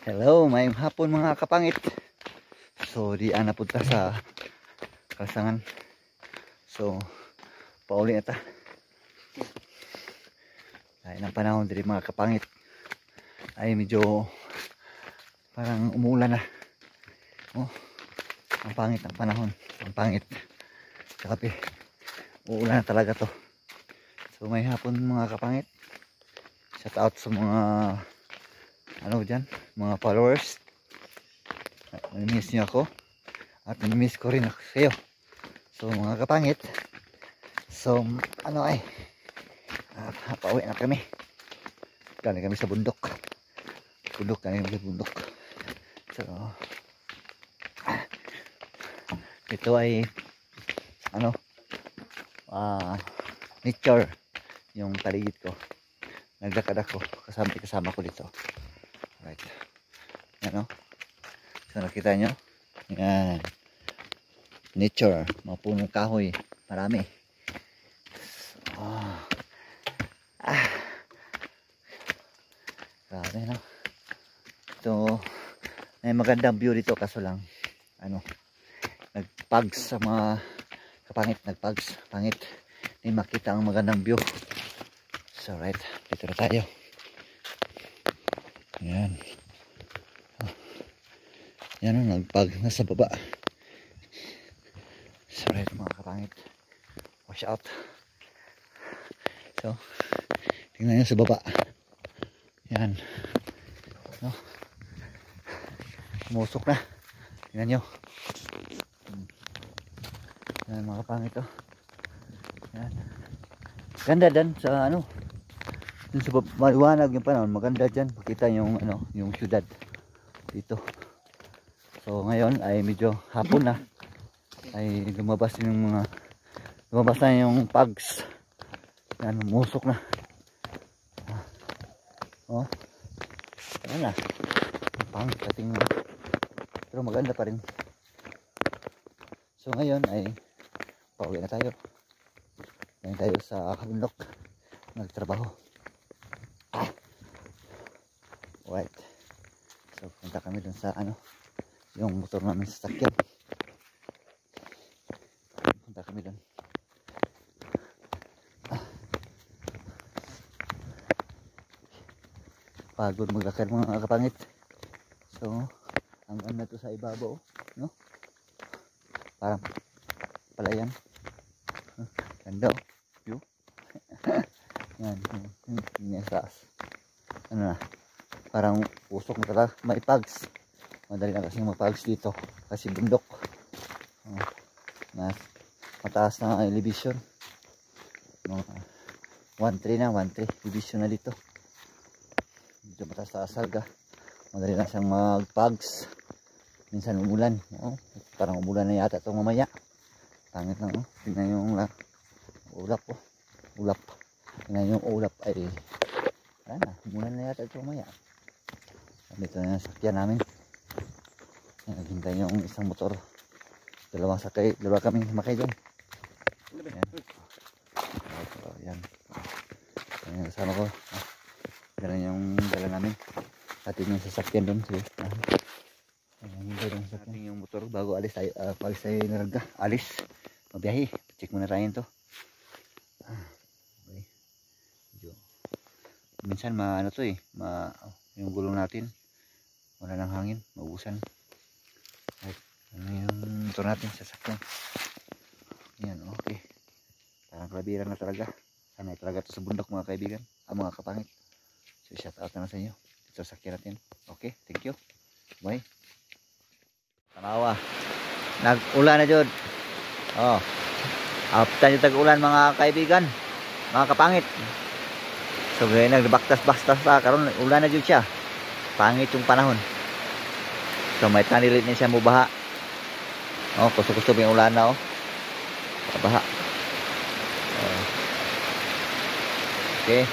Hello, mayong hapon mga kapangit. So, di napunta sa kasangan. So, pauli na ta. Dahil ng panahon diri mga kapangit ay medyo parang umulan na. Oh, ang pangit ang panahon. Ang pangit. Kape, uulan na talaga to. So, may hapon mga kapangit. Shout out sa mga dyan, mga followers. Namimiss niyo ako at namimiss ko rin ako kayo. So mga kapangit, so pauwi na kami. Galing kami sa bundok. Bundok So ito ay nature yung paligid ko. Nagdakad ako kasama ko dito. Right. Yan o. So nakita nyo? Yan. Nature. Mga punong kahoy. Marami. So, grabe no. Ito. May magandang view dito kaso lang. Nagpags sa mga kapangit. Nagpags. Pangit. Hindi makita ang magandang view. So right. Dito na tayo. Yan. Yan o, nagpag nasa baba. So right mga kapangit. Watch out. So, tingnan nyo sa baba. Yan. No? Umusok na. Tingnan nyo. Yan mga kapangit o. Yan. Ganda dan sa dun sa maliwanag yung panahon, maganda dyan makita yung yung syudad dito. So ngayon ay medyo hapon na, ay lumabas na yung pags. Yan, umusok na. Ano na, pangit kating, pero maganda pa rin. So ngayon ay pauwi na tayo. Ngayon tayo sa bundok nagtrabaho. Right. So punta kami dun sa yung motor namin sa sakyan. Punta kami dun. Pagod maglakad mga kapangit. So ang ganda to sa ibabaw, no? Parang palayan. Ganda oh. View. Yan, yung taas. Na? Parang usok na talaga, may pags. Madali na kasi mapags dito kasi bundok. Mataas na elevation. 1.3 na, 1.3 elevation na dito. Medyo mataas salga. Madali na siyang magpags. Minsan umulan. Parang umulan na yata itong mamaya. Pangit lang. Tingnan yung ulap. Ulap. Tingnan yung ulap ay umulan na yata itong mamaya. Dito na yung sakyan namin. Naghintay yung isang motor. Dalawa kami makay dyan. Yan. Yan yung kasama ko. Ganun yung dala namin. Atin yung sasakyan doon. Atin yung motor bago alis tayo. Pag tayo naragda. Alis. Mabiyahe. Check muna tayo ito. Okay. Minsan yung gulong natin wala ng hangin, maubusan. Right. Yung motor natin sasakyan. Yan, okay. Parang kalabiran na talaga. Sanay talaga ito sa bundok mga kaibigan, mga kapangit. So shout out na sa inyo. Ito sasakyan natin. Okay, thank you. Bye. Tanawa. Nag-ulan na dyan. After nyo tag-ulan mga kaibigan, mga kapangit. So ngayon nagbaktas-bastas pa. Karon ulan na dyan siya. Pangit yung panahon. So may tanilit niya siya mubaha. Kusto-kusto yung ulan na baha. Okay.